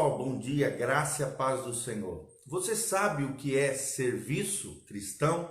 pessoal, bom dia, graça e a paz do Senhor. Você sabe o que é serviço cristão?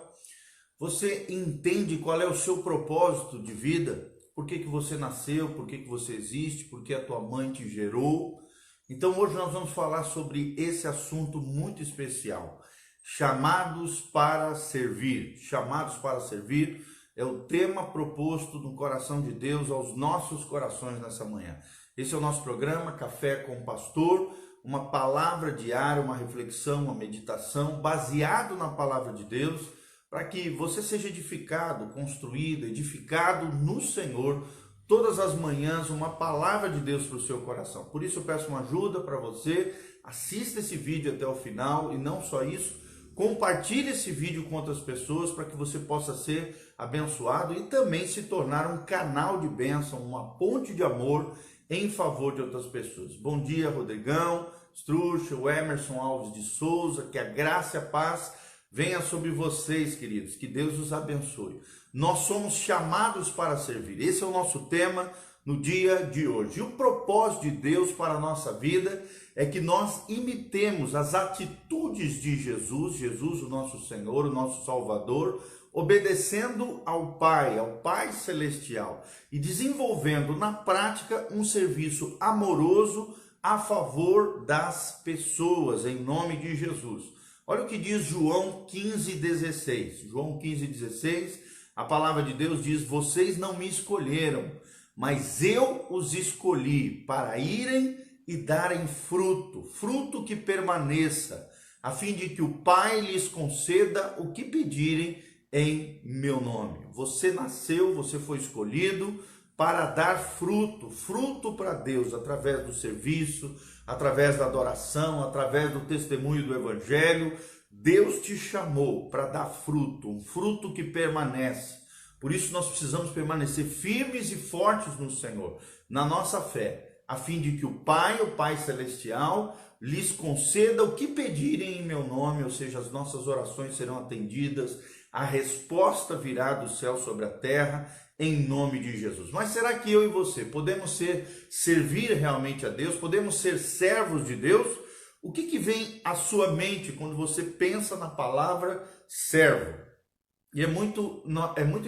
Você entende qual é o seu propósito de vida? Por que você nasceu? Por que você existe? Por que a tua mãe te gerou? Então hoje nós vamos falar sobre esse assunto muito especial. Chamados para servir. Chamados para servir é o tema proposto no coração de Deus aos nossos corações nessa manhã. Esse é o nosso programa Café com o Pastor, uma palavra diária, uma reflexão, uma meditação baseado na palavra de Deus, para que você seja edificado, construído, edificado no Senhor, todas as manhãs, uma palavra de Deus para o seu coração. Por isso eu peço uma ajuda para você, assista esse vídeo até o final e não só isso, compartilhe esse vídeo com outras pessoas para que você possa ser abençoado e também se tornar um canal de bênção, uma ponte de amor em favor de outras pessoas. Bom dia, Rodrigão, Strucha, o Emerson Alves de Souza, que a graça e a paz venha sobre vocês, queridos, que Deus os abençoe. Nós somos chamados para servir, esse é o nosso tema no dia de hoje. E o propósito de Deus para a nossa vida é que nós imitemos as atitudes de Jesus, o nosso Senhor, o nosso Salvador, obedecendo ao Pai Celestial e desenvolvendo na prática um serviço amoroso a favor das pessoas, em nome de Jesus. Olha o que diz João 15,16. João 15,16, a palavra de Deus diz: vocês não me escolheram, mas eu os escolhi para irem e darem fruto, fruto que permaneça, a fim de que o Pai lhes conceda o que pedirem em meu nome. Você nasceu, você foi escolhido para dar fruto, fruto para Deus, através do serviço, através da adoração, através do testemunho do Evangelho. Deus te chamou para dar fruto, um fruto que permanece. Por isso nós precisamos permanecer firmes e fortes no Senhor, na nossa fé, a fim de que o Pai Celestial, lhes conceda o que pedirem em meu nome, ou seja, as nossas orações serão atendidas, a resposta virá do céu sobre a terra, em nome de Jesus. Mas será que eu e você podemos servir realmente a Deus? Podemos ser servos de Deus? O que vem à sua mente quando você pensa na palavra servo? E é muito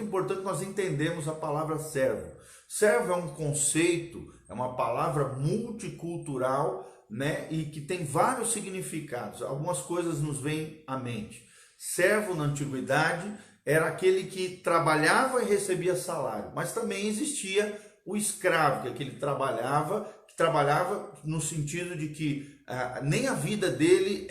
importante nós entendermos a palavra servo. Servo é um conceito, é uma palavra multicultural, né? E que tem vários significados. Algumas coisas nos vêm à mente. Servo na antiguidade era aquele que trabalhava e recebia salário, mas também existia o escravo, que é aquele que trabalhava no sentido de que nem a vida dele,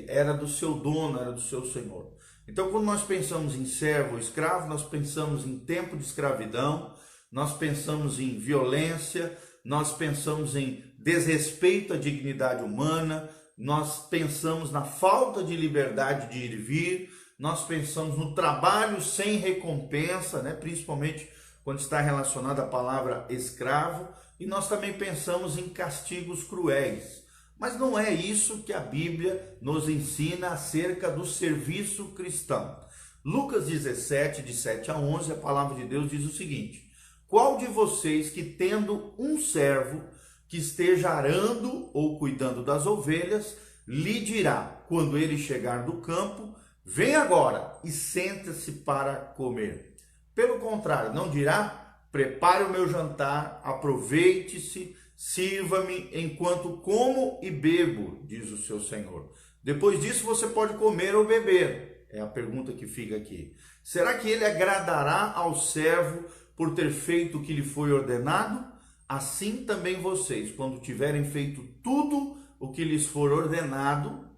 era do seu dono, era do seu senhor. Então, quando nós pensamos em servo ou escravo, nós pensamos em tempo de escravidão, nós pensamos em violência, nós pensamos em desrespeito à dignidade humana, nós pensamos na falta de liberdade de ir e vir, nós pensamos no trabalho sem recompensa, né? Principalmente quando está relacionado à palavra escravo, e nós também pensamos em castigos cruéis. Mas não é isso que a Bíblia nos ensina acerca do serviço cristão. Lucas 17, de 7 a 11, a palavra de Deus diz o seguinte: qual de vocês que tendo um servo que esteja arando ou cuidando das ovelhas, lhe dirá, quando ele chegar do campo, vem agora e senta-se para comer? Pelo contrário, não dirá, prepare o meu jantar, aproveite-se, sirva-me enquanto como e bebo, diz o seu Senhor. Depois disso você pode comer ou beber. É a pergunta que fica aqui. Será que ele agradará ao servo por ter feito o que lhe foi ordenado? Assim também vocês, quando tiverem feito tudo o que lhes for ordenado,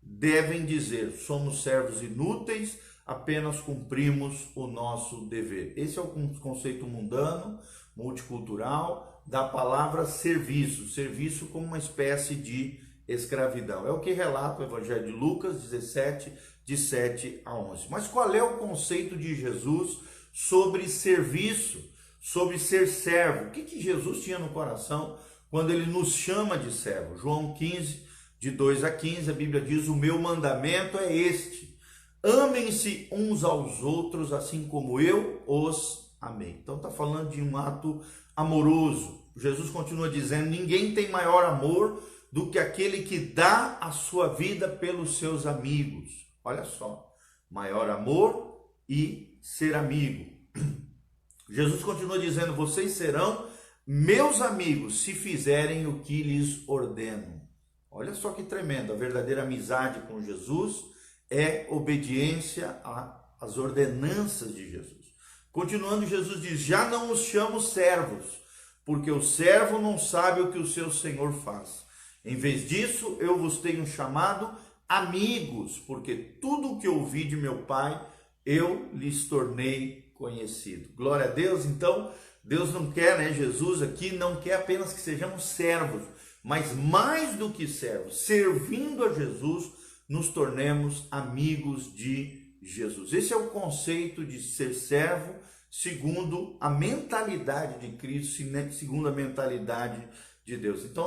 devem dizer: somos servos inúteis, apenas cumprimos o nosso dever. Esse é o conceito mundano, multicultural, da palavra serviço. Serviço como uma espécie de escravidão. É o que relata o Evangelho de Lucas 17, de 7 a 11. Mas qual é o conceito de Jesus sobre serviço? Sobre ser servo? O que Jesus tinha no coração quando ele nos chama de servo? João 15, de 2 a 15, a Bíblia diz: o meu mandamento é este: amem-se uns aos outros, assim como eu os amei. Então está falando de um ato amoroso. Jesus continua dizendo: ninguém tem maior amor do que aquele que dá a sua vida pelos seus amigos. Olha só, maior amor e ser amigo. Jesus continua dizendo: vocês serão meus amigos se fizerem o que lhes ordeno. Olha só que tremendo, a verdadeira amizade com Jesus é obediência às ordenanças de Jesus. Continuando, Jesus diz: já não os chamo servos, porque o servo não sabe o que o seu senhor faz. Em vez disso, eu vos tenho chamado amigos, porque tudo o que ouvi de meu Pai, eu lhes tornei conhecido. Glória a Deus. Então, Deus não quer, Jesus aqui não quer apenas que sejamos servos, mas mais do que servos, servindo a Jesus, nos tornemos amigos de Jesus. Esse é o conceito de ser servo, segundo a mentalidade de Cristo, segundo a mentalidade de Deus. Então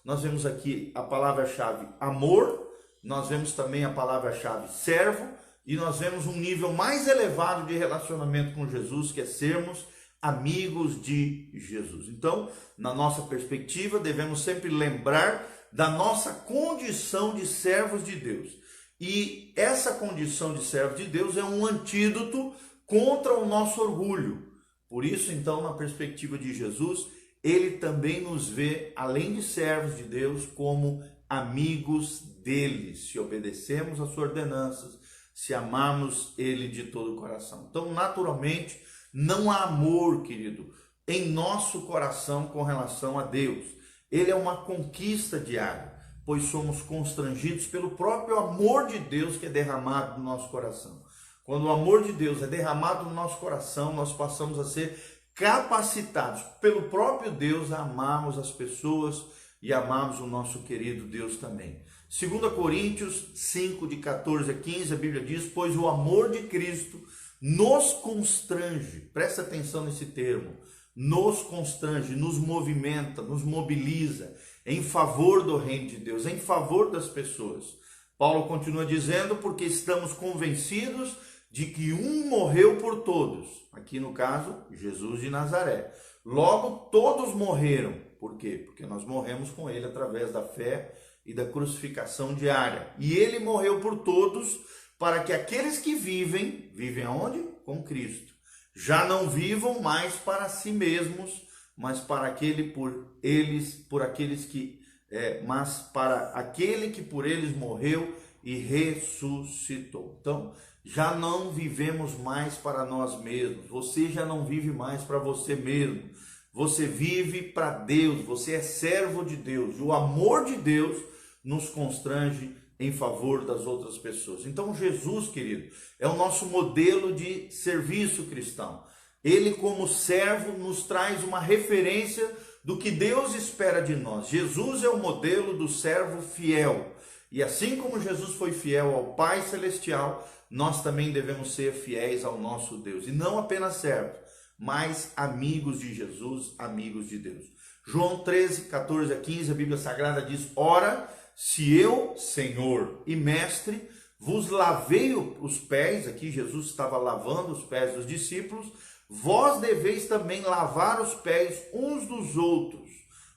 nós vemos aqui a palavra-chave amor, nós vemos também a palavra-chave servo, e nós vemos um nível mais elevado de relacionamento com Jesus, que é sermos amigos de Jesus. Então, na nossa perspectiva, devemos sempre lembrar da nossa condição de servos de Deus. E essa condição de servo de Deus é um antídoto contra o nosso orgulho. Por isso, então, na perspectiva de Jesus, ele também nos vê, além de servos de Deus, como amigos dele, se obedecemos às suas ordenanças, se amarmos ele de todo o coração. Então, naturalmente, não há amor, querido, em nosso coração com relação a Deus. Ele é uma conquista diária, pois somos constrangidos pelo próprio amor de Deus que é derramado no nosso coração. Quando o amor de Deus é derramado no nosso coração, nós passamos a ser capacitados pelo próprio Deus a amarmos as pessoas e amarmos o nosso querido Deus também. 2 Coríntios 5, de 14 a 15, a Bíblia diz: pois o amor de Cristo nos constrange, presta atenção nesse termo, nos constrange, nos movimenta, nos mobiliza em favor do reino de Deus, em favor das pessoas. Paulo continua dizendo: porque estamos convencidos de que um morreu por todos, aqui no caso, Jesus de Nazaré. Logo, todos morreram. Por quê? Porque nós morremos com ele através da fé e da crucificação diária. E ele morreu por todos, para que aqueles que vivem, vivem aonde? Com Cristo, já não vivam mais para si mesmos, mas para aquele mas para aquele que por eles morreu e ressuscitou. Então, já não vivemos mais para nós mesmos. Você já não vive mais para você mesmo. Você vive para Deus. Você é servo de Deus. E o amor de Deus nos constrange em favor das outras pessoas. Então, Jesus, querido, é o nosso modelo de serviço cristão. Ele, como servo, nos traz uma referência do que Deus espera de nós. Jesus é o modelo do servo fiel. E assim como Jesus foi fiel ao Pai Celestial, nós também devemos ser fiéis ao nosso Deus. E não apenas servos, mas amigos de Jesus, amigos de Deus. João 13, 14 a 15, a Bíblia Sagrada diz: ora, se eu, Senhor e Mestre, vos lavei os pés, aqui Jesus estava lavando os pés dos discípulos, vós deveis também lavar os pés uns dos outros,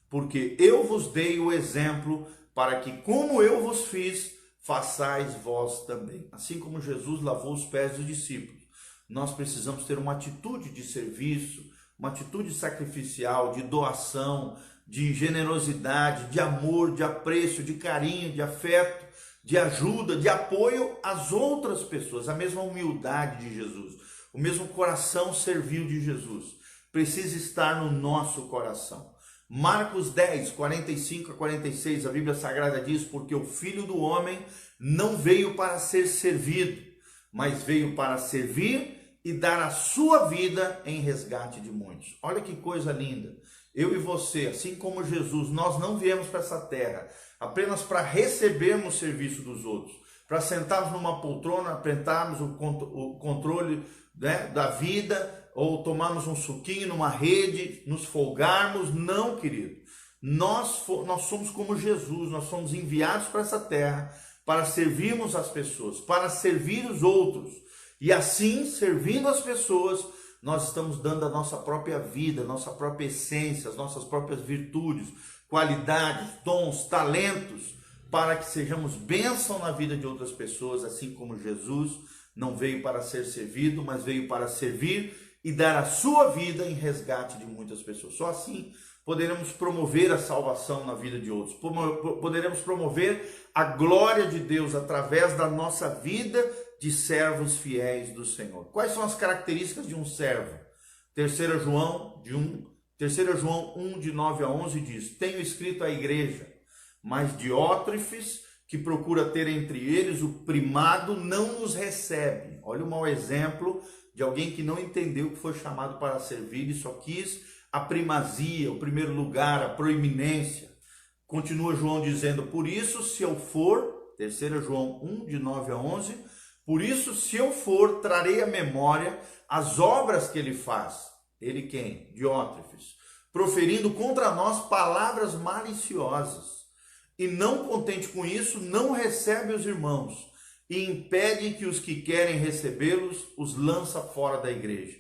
porque eu vos dei o exemplo, para que, como eu vos fiz, façais vós também. Assim como Jesus lavou os pés dos discípulos, nós precisamos ter uma atitude de serviço, uma atitude sacrificial, de doação, de generosidade, de amor, de apreço, de carinho, de afeto, de ajuda, de apoio às outras pessoas. A mesma humildade de Jesus, o mesmo coração servil de Jesus precisa estar no nosso coração. Marcos 10, 45 a 46, a Bíblia Sagrada diz: porque o Filho do Homem não veio para ser servido, mas veio para servir e dar a sua vida em resgate de muitos. Olha que coisa linda. Eu e você, assim como Jesus, nós não viemos para essa terra apenas para recebermos o serviço dos outros, para sentarmos numa poltrona, apertarmos o controle, da vida, ou tomarmos um suquinho numa rede, nos folgarmos. Não, querido. Nós somos como Jesus, nós somos enviados para essa terra para servirmos as pessoas, para servir os outros. E assim, servindo as pessoas, nós estamos dando a nossa própria vida, a nossa própria essência, as nossas próprias virtudes, qualidades, dons, talentos, para que sejamos bênção na vida de outras pessoas, assim como Jesus não veio para ser servido, mas veio para servir e dar a sua vida em resgate de muitas pessoas. Só assim poderemos promover a salvação na vida de outros, poderemos promover a glória de Deus através da nossa vida de servos fiéis do Senhor. Quais são as características de um servo? 3 João 1, de 9 a 11 diz: tenho escrito à igreja, mas Diótrefes, que procura ter entre eles o primado, não nos recebe. Olha o mau exemplo de alguém que não entendeu que foi chamado para servir e só quis a primazia, o primeiro lugar, a proeminência. Continua João dizendo: por isso, se eu for, 3 João 1, de 9 a 11, por isso, se eu for, trarei à memória as obras que ele faz. Ele quem? Diótrefes. Proferindo contra nós palavras maliciosas. E não contente com isso, não recebe os irmãos e impede que os que querem recebê-los os lança fora da igreja.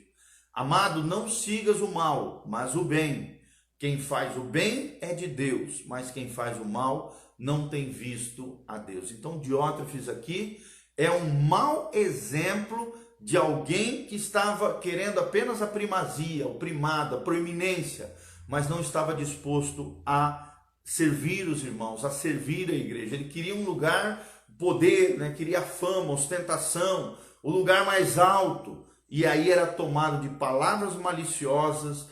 Amado, não sigas o mal, mas o bem. Quem faz o bem é de Deus, mas quem faz o mal não tem visto a Deus. Então, Diótrefes aqui é um mau exemplo de alguém que estava querendo apenas a primazia, o primado, a proeminência, mas não estava disposto a servir os irmãos, a servir a igreja. Ele queria um lugar, poder, né? Queria fama, ostentação, o lugar mais alto. E aí era tomado de palavras maliciosas,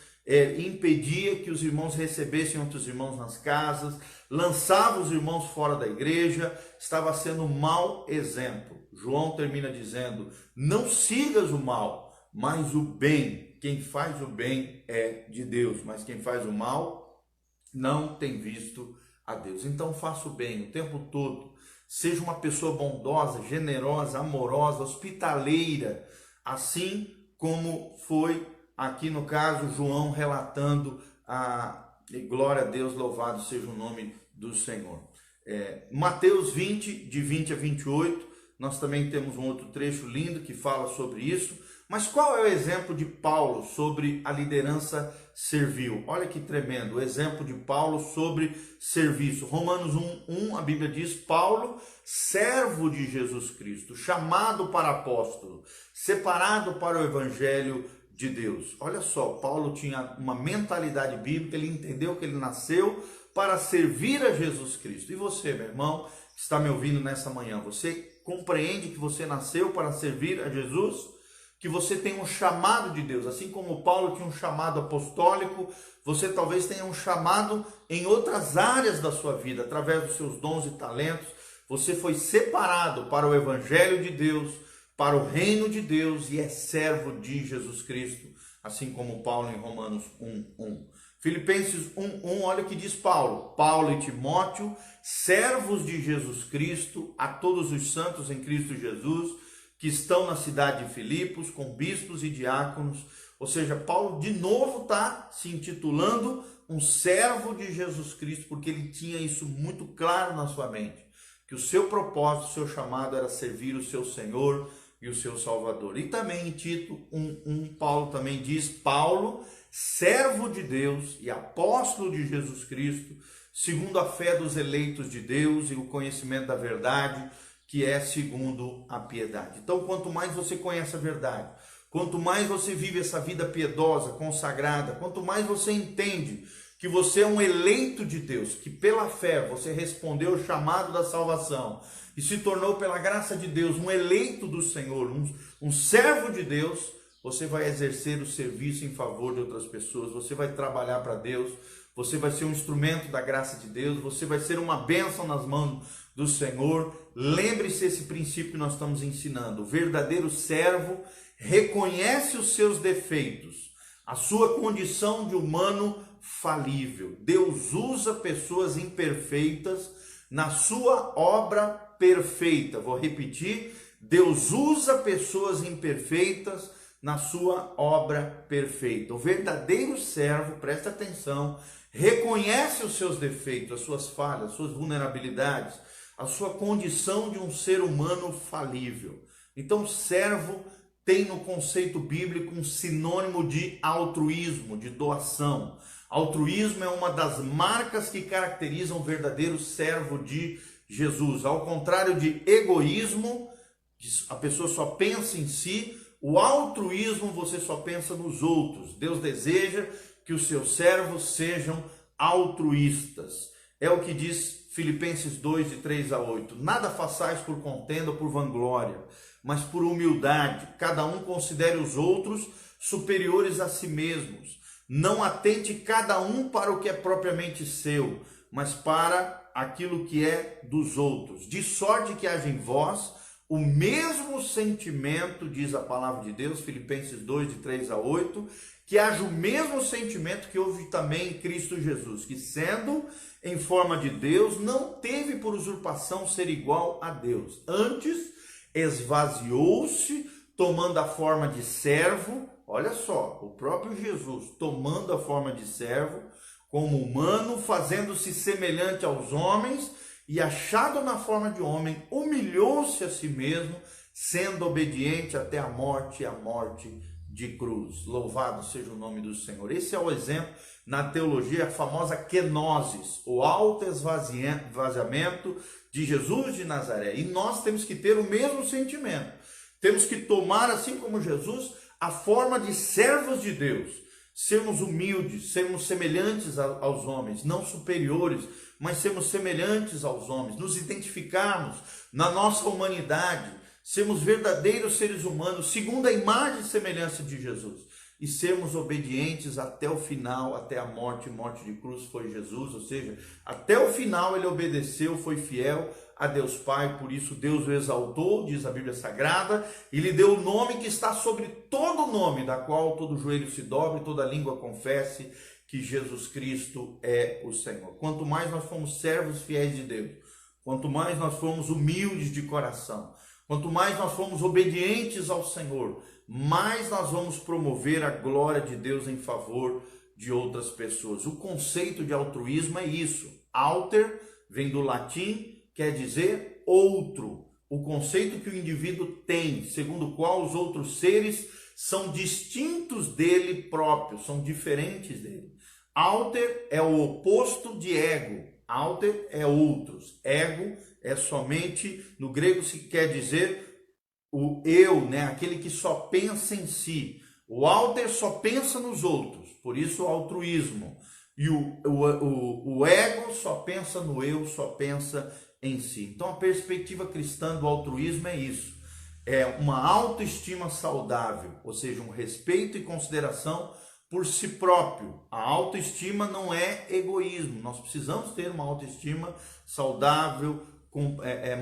impedia que os irmãos recebessem outros irmãos nas casas, lançava os irmãos fora da igreja, estava sendo um mau exemplo. João termina dizendo: não sigas o mal, mas o bem. Quem faz o bem é de Deus, mas quem faz o mal não tem visto a Deus. Então faça o bem o tempo todo. Seja uma pessoa bondosa, generosa, amorosa, hospitaleira, assim como foi aqui no caso João relatando glória a Deus, louvado seja o nome do Senhor. Mateus 20, de 20 a 28, nós também temos um outro trecho lindo que fala sobre isso. Mas qual é o exemplo de Paulo sobre a liderança servil? Olha que tremendo, o exemplo de Paulo sobre serviço. Romanos 1, a Bíblia diz: Paulo, servo de Jesus Cristo, chamado para apóstolo, separado para o evangelho de Deus. Olha só, Paulo tinha uma mentalidade bíblica, ele entendeu que ele nasceu para servir a Jesus Cristo. E você, meu irmão, que está me ouvindo nessa manhã, você compreende que você nasceu para servir a Jesus? Que você tem um chamado de Deus, assim como Paulo tinha um chamado apostólico, você talvez tenha um chamado em outras áreas da sua vida, através dos seus dons e talentos. Você foi separado para o evangelho de Deus, para o reino de Deus e é servo de Jesus Cristo, assim como Paulo em Romanos 1:1. Filipenses 1:1, olha o que diz Paulo: Paulo e Timóteo, servos de Jesus Cristo, a todos os santos em Cristo Jesus, que estão na cidade de Filipos, com bispos e diáconos. Ou seja, Paulo de novo está se intitulando um servo de Jesus Cristo, porque ele tinha isso muito claro na sua mente, que o seu propósito, o seu chamado era servir o seu Senhor e o seu Salvador. E também em Tito 1:1, Paulo também diz: Paulo, servo de Deus e apóstolo de Jesus Cristo, segundo a fé dos eleitos de Deus e o conhecimento da verdade, que é segundo a piedade. Então, quanto mais você conhece a verdade, quanto mais você vive essa vida piedosa, consagrada, quanto mais você entende que você é um eleito de Deus, que pela fé você respondeu o chamado da salvação e se tornou pela graça de Deus um eleito do Senhor, um servo de Deus, você vai exercer o serviço em favor de outras pessoas, você vai trabalhar para Deus, você vai ser um instrumento da graça de Deus, você vai ser uma bênção nas mãos do Senhor. Lembre-se esse princípio que nós estamos ensinando. O verdadeiro servo reconhece os seus defeitos, a sua condição de humano falível. Deus usa pessoas imperfeitas na sua obra perfeita. Vou repetir: Deus usa pessoas imperfeitas na sua obra perfeita. O verdadeiro servo, presta atenção, reconhece os seus defeitos, as suas falhas, as suas vulnerabilidades, a sua condição de um ser humano falível. Então, servo tem no conceito bíblico um sinônimo de altruísmo, de doação. Altruísmo é uma das marcas que caracterizam o verdadeiro servo de Jesus. Ao contrário de egoísmo, que a pessoa só pensa em si, o altruísmo você só pensa nos outros. Deus deseja que os seus servos sejam altruístas. É o que diz Filipenses 2, de 3 a 8. Nada façais por contenda ou por vanglória, mas por humildade. Cada um considere os outros superiores a si mesmos. Não atente cada um para o que é propriamente seu, mas para aquilo que é dos outros. De sorte que haja em vós o mesmo sentimento, diz a palavra de Deus, Filipenses 2, de 3 a 8, que haja o mesmo sentimento que houve também em Cristo Jesus, que sendo em forma de Deus, não teve por usurpação ser igual a Deus. Antes, esvaziou-se, tomando a forma de servo. Olha só, o próprio Jesus tomando a forma de servo, como humano, fazendo-se semelhante aos homens, e achado na forma de homem, humilhou-se a si mesmo, sendo obediente até a morte e a morte de cruz. Louvado seja o nome do Senhor. Esse é o exemplo na teologia, a famosa kenosis, o autoesvaziamento de Jesus de Nazaré. E nós temos que ter o mesmo sentimento. Temos que tomar, assim como Jesus, a forma de servos de Deus. Sermos humildes, sermos semelhantes aos homens, não superiores, mas sermos semelhantes aos homens, nos identificarmos na nossa humanidade, sermos verdadeiros seres humanos, segundo a imagem e semelhança de Jesus, e sermos obedientes até o final, até a morte de cruz foi Jesus, ou seja, até o final ele obedeceu, foi fiel a Deus Pai, por isso Deus o exaltou, diz a Bíblia Sagrada, e lhe deu o nome que está sobre todo nome, da qual todo joelho se dobre e toda língua confesse que Jesus Cristo é o Senhor. Quanto mais nós fomos servos fiéis de Deus, quanto mais nós fomos humildes de coração, quanto mais nós fomos obedientes ao Senhor, mais nós vamos promover a glória de Deus em favor de outras pessoas. O conceito de altruísmo é isso. Alter vem do latim, quer dizer outro. O conceito que o indivíduo tem, segundo o qual os outros seres são distintos dele próprio, são diferentes dele. Alter é o oposto de ego. Alter é outros. Ego é somente, no grego se quer dizer o eu, né? Aquele que só pensa em si. O alter só pensa nos outros, por isso o altruísmo. E o ego só pensa no eu, só pensa em si. Então a perspectiva cristã do altruísmo é isso. É uma autoestima saudável, ou seja, um respeito e consideração por si próprio. A autoestima não é egoísmo. Nós precisamos ter uma autoestima saudável,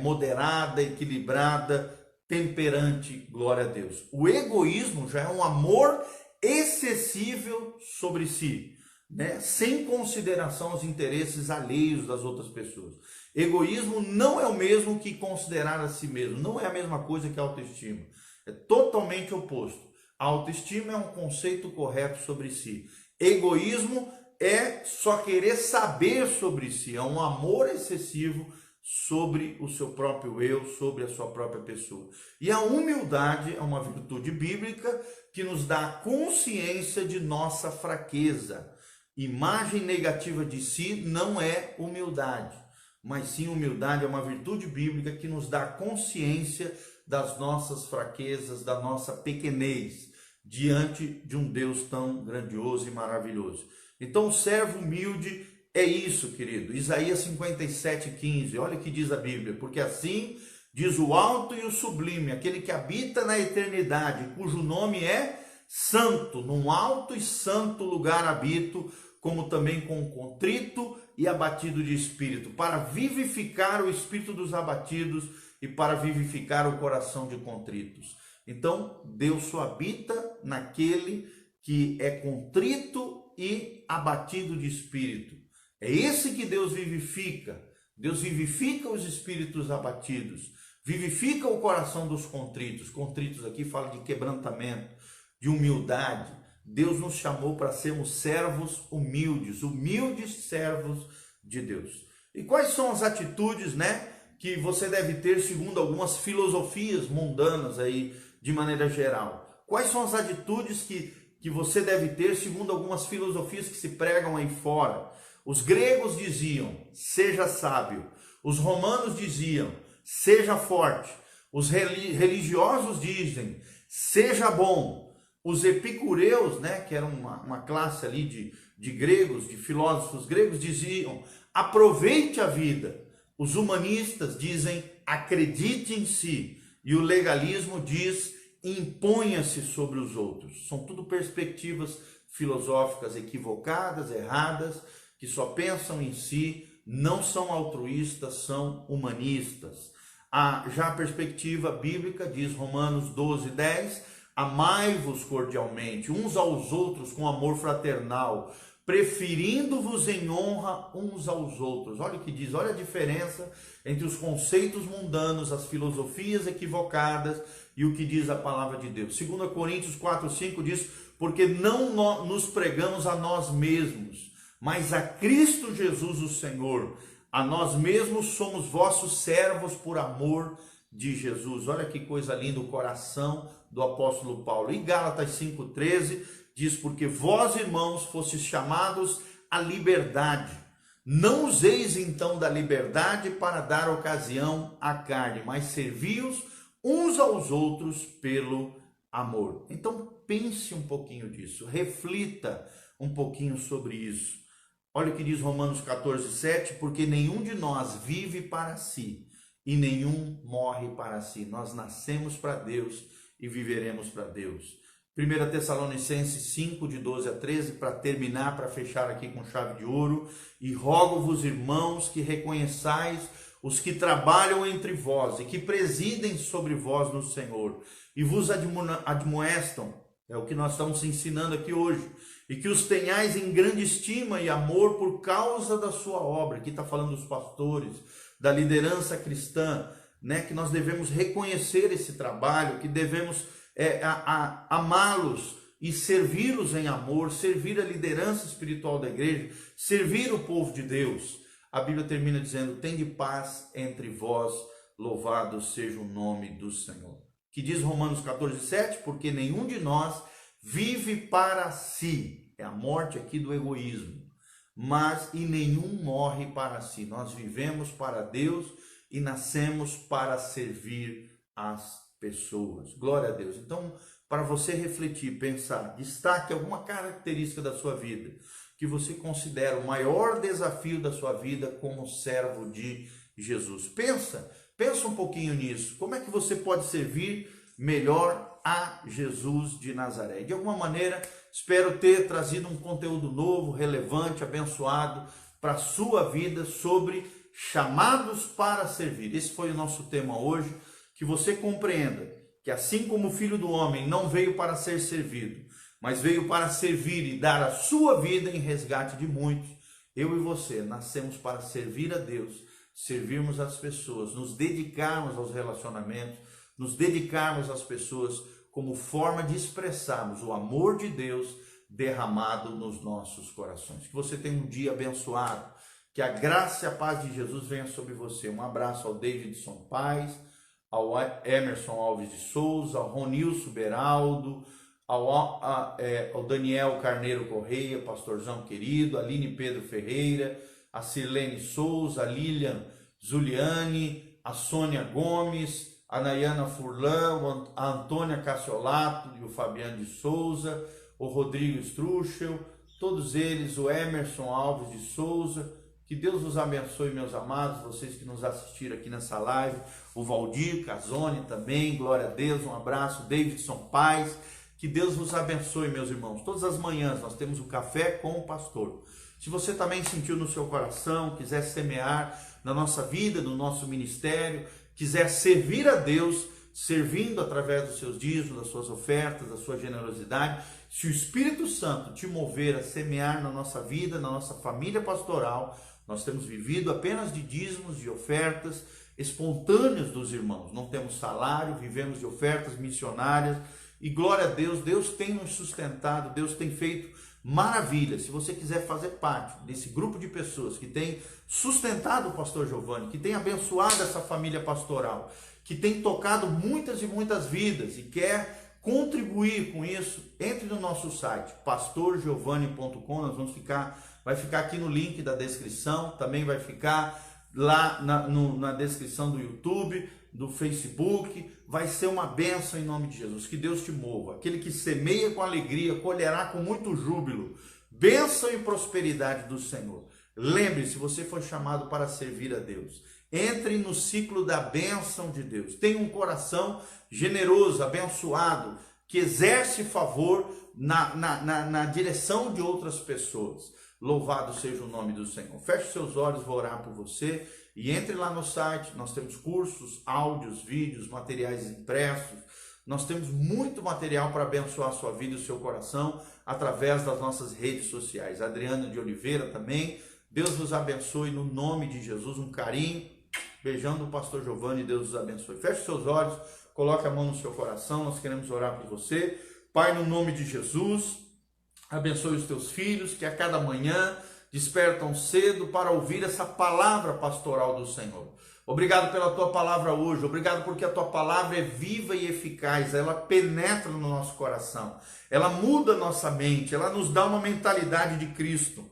moderada, equilibrada, temperante, glória a Deus. O egoísmo já é um amor excessivo sobre si, né? Sem consideração aos interesses alheios das outras pessoas. Egoísmo não é o mesmo que considerar a si mesmo, não é a mesma coisa que autoestima. É totalmente oposto. A autoestima é um conceito correto sobre si. Egoísmo é só querer saber sobre si, é um amor excessivo sobre o seu próprio eu, sobre a sua própria pessoa. E a humildade é uma virtude bíblica que nos dá consciência de nossa fraqueza. Imagem negativa de si não é humildade, mas sim humildade é uma virtude bíblica que nos dá consciência das nossas fraquezas, da nossa pequenez, diante de um Deus tão grandioso e maravilhoso. Então o servo humilde é isso, querido. Isaías 57:15, olha o que diz a Bíblia. Porque assim diz o alto e o sublime, aquele que habita na eternidade, cujo nome é santo. Num alto e santo lugar habito, como também com contrito e abatido de espírito, para vivificar o espírito dos abatidos e para vivificar o coração de contritos. Então, Deus só habita naquele que é contrito e abatido de espírito. É esse que Deus vivifica. Deus vivifica os espíritos abatidos, vivifica o coração dos contritos. Contritos aqui fala de quebrantamento, de humildade. Deus nos chamou para sermos servos humildes, humildes servos de Deus. E quais são as atitudes, né, que você deve ter segundo algumas filosofias mundanas aí, de maneira geral? Quais são as atitudes que que você deve ter segundo algumas filosofias que se pregam aí fora. Os gregos diziam, seja sábio. Os romanos diziam, seja forte. Os religiosos dizem, seja bom. Os epicureus, né, que eram uma classe ali de gregos, de filósofos gregos, diziam, aproveite a vida. Os humanistas dizem, acredite em si. E o legalismo diz, imponha-se sobre os outros. São tudo perspectivas filosóficas equivocadas, erradas, que só pensam em si, não são altruístas, são humanistas. Já a perspectiva bíblica diz, Romanos 12:10, amai-vos cordialmente, uns aos outros com amor fraternal, preferindo-vos em honra uns aos outros. Olha o que diz, olha a diferença entre os conceitos mundanos, as filosofias equivocadas e o que diz a palavra de Deus. 2 Coríntios 4:5 diz, porque não nos pregamos a nós mesmos, mas a Cristo Jesus o Senhor. A nós mesmos somos vossos servos por amor de Jesus. Olha que coisa linda o coração do apóstolo Paulo. E Gálatas 5:13 diz, porque vós, irmãos, fostes chamados à liberdade. Não useis então da liberdade para dar ocasião à carne, mas servi-os uns aos outros pelo amor. Então pense um pouquinho disso, reflita um pouquinho sobre isso. Olha o que diz Romanos 14:7, porque nenhum de nós vive para si e nenhum morre para si. Nós nascemos para Deus e viveremos para Deus. 1 Tessalonicenses 5, de 12 a 13, para terminar, para fechar aqui com chave de ouro. E rogo-vos, irmãos, que reconheçais os que trabalham entre vós e que presidem sobre vós no Senhor e vos admoestam, é o que nós estamos ensinando aqui hoje, e que os tenhais em grande estima e amor por causa da sua obra. Aqui está falando dos pastores, da liderança cristã, né? Que nós devemos reconhecer esse trabalho, que devemos amá-los e servi-los em amor, servir a liderança espiritual da igreja, servir o povo de Deus. A Bíblia termina dizendo, tende paz entre vós, louvado seja o nome do Senhor. Que diz Romanos 14:7, porque nenhum de nós vive para si, é a morte aqui do egoísmo, e nenhum morre para si. Nós vivemos para Deus e nascemos para servir as pessoas. Glória a Deus. Então, para você refletir, pensar, destaque alguma característica da sua vida que você considera o maior desafio da sua vida como servo de Jesus. Pensa um pouquinho nisso. Como é que você pode servir melhor a Jesus de Nazaré? De alguma maneira, espero ter trazido um conteúdo novo, relevante, abençoado para a sua vida sobre chamados para servir. Esse foi o nosso tema hoje. Que você compreenda que assim como o Filho do Homem não veio para ser servido, mas veio para servir e dar a sua vida em resgate de muitos, eu e você nascemos para servir a Deus, servirmos as pessoas, nos dedicarmos aos relacionamentos, nos dedicarmos às pessoas como forma de expressarmos o amor de Deus derramado nos nossos corações. Que você tenha um dia abençoado, que a graça e a paz de Jesus venha sobre você. Um abraço ao Davidson Paz, ao Emerson Alves de Souza, ao Ronilson Beraldo, ao Daniel Carneiro Correia, pastorzão querido, a Aline Pedro Ferreira, a Sirlene Souza, a Lilian Zuliani, a Sônia Gomes, a Nayana Furlan, a Antônia Cassiolato e o Fabiano de Souza, o Rodrigo Struchel, todos eles, o Emerson Alves de Souza. Que Deus os abençoe, meus amados, vocês que nos assistiram aqui nessa live, o Valdir Casoni também, glória a Deus, um abraço, Davidson Paz, que Deus vos abençoe, meus irmãos. Todas as manhãs nós temos o Café com o Pastor. Se você também sentiu no seu coração, quiser semear na nossa vida, no nosso ministério, quiser servir a Deus, servindo através dos seus dízimos, das suas ofertas, da sua generosidade, se o Espírito Santo te mover a semear na nossa vida, na nossa família pastoral, nós temos vivido apenas de dízimos, de ofertas espontâneas dos irmãos. Não temos salário, vivemos de ofertas missionárias. E glória a Deus, Deus tem nos sustentado, Deus tem feito maravilhas. Se você quiser fazer parte desse grupo de pessoas que tem sustentado o pastor Giovanni, que tem abençoado essa família pastoral, que tem tocado muitas e muitas vidas e quer contribuir com isso, entre no nosso site, pastorgiovanni.com, vai ficar aqui no link da descrição, também vai ficar lá na descrição do YouTube, do Facebook, vai ser uma bênção em nome de Jesus, que Deus te mova. Aquele que semeia com alegria, colherá com muito júbilo, bênção e prosperidade do Senhor. Lembre-se, você foi chamado para servir a Deus. Entre no ciclo da bênção de Deus. Tenha um coração generoso, abençoado, que exerce favor na direção de outras pessoas. Louvado seja o nome do Senhor. Feche seus olhos, vou orar por você. E entre lá no site, nós temos cursos, áudios, vídeos, materiais impressos. Nós temos muito material para abençoar a sua vida e o seu coração através das nossas redes sociais. Adriana de Oliveira também. Deus vos abençoe no nome de Jesus. Um carinho. Beijão do pastor Giovanni. Deus os abençoe. Feche seus olhos, coloque a mão no seu coração. Nós queremos orar por você. Pai, no nome de Jesus, abençoe os teus filhos que a cada manhã despertam cedo para ouvir essa palavra pastoral do Senhor. Obrigado pela tua palavra hoje, obrigado porque a tua palavra é viva e eficaz, ela penetra no nosso coração, ela muda a nossa mente, ela nos dá uma mentalidade de Cristo,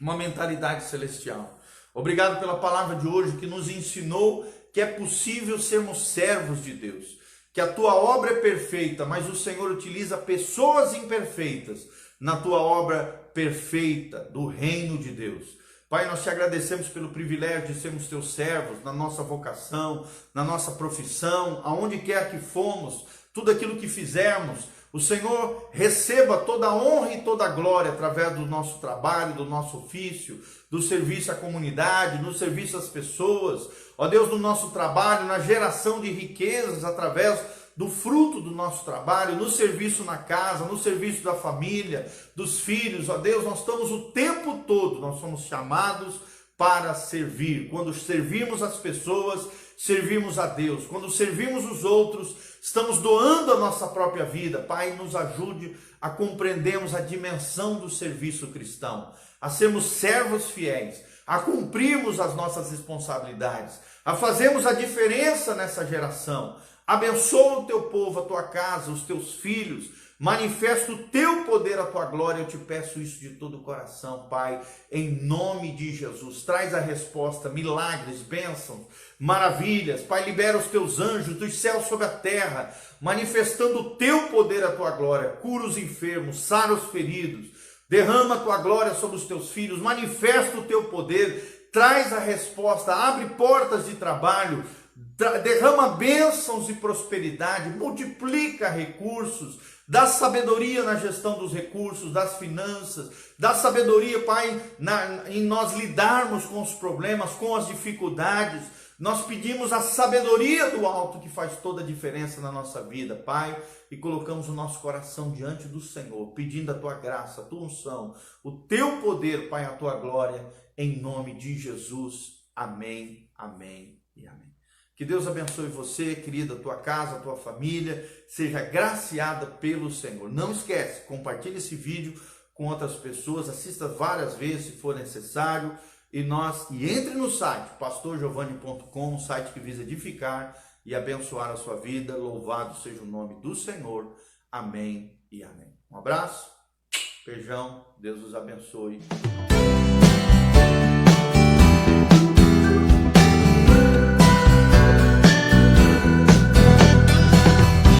uma mentalidade celestial. Obrigado pela palavra de hoje que nos ensinou que é possível sermos servos de Deus, que a tua obra é perfeita, mas o Senhor utiliza pessoas imperfeitas na tua obra perfeita do reino de Deus. Pai, nós te agradecemos pelo privilégio de sermos teus servos, na nossa vocação, na nossa profissão, aonde quer que fomos, tudo aquilo que fizermos, o Senhor receba toda a honra e toda a glória através do nosso trabalho, do nosso ofício, do serviço à comunidade, no serviço às pessoas, ó Deus, no nosso trabalho, na geração de riquezas através do fruto do nosso trabalho, no serviço na casa, no serviço da família, dos filhos, ó Deus, nós estamos o tempo todo, nós somos chamados para servir. Quando servimos as pessoas, servimos a Deus. Quando servimos os outros, estamos doando a nossa própria vida. Pai, nos ajude a compreendermos a dimensão do serviço cristão, a sermos servos fiéis, a cumprirmos as nossas responsabilidades, a fazermos a diferença nessa geração. Abençoa o teu povo, a tua casa, os teus filhos, manifesta o teu poder, a tua glória. Eu te peço isso de todo o coração, Pai, em nome de Jesus. Traz a resposta, milagres, bênçãos, maravilhas. Pai, libera os teus anjos dos céus sobre a terra, manifestando o teu poder, a tua glória. Cura os enfermos, sara os feridos, derrama a tua glória sobre os teus filhos, manifesta o teu poder, traz a resposta, abre portas de trabalho, derrama bênçãos e prosperidade, multiplica recursos, dá sabedoria na gestão dos recursos, das finanças, dá sabedoria, Pai, em nós lidarmos com os problemas, com as dificuldades. Nós pedimos a sabedoria do alto que faz toda a diferença na nossa vida, Pai, e colocamos o nosso coração diante do Senhor, pedindo a tua graça, a tua unção, o teu poder, Pai, a tua glória, em nome de Jesus. Amém, amém e amém. Que Deus abençoe você, querida, a tua casa, a tua família, seja graciada pelo Senhor. Não esquece, compartilhe esse vídeo com outras pessoas, assista várias vezes se for necessário, e entre no site pastorgiovanni.com, um site que visa edificar e abençoar a sua vida. Louvado seja o nome do Senhor. Amém e amém. Um abraço, beijão, Deus os abençoe.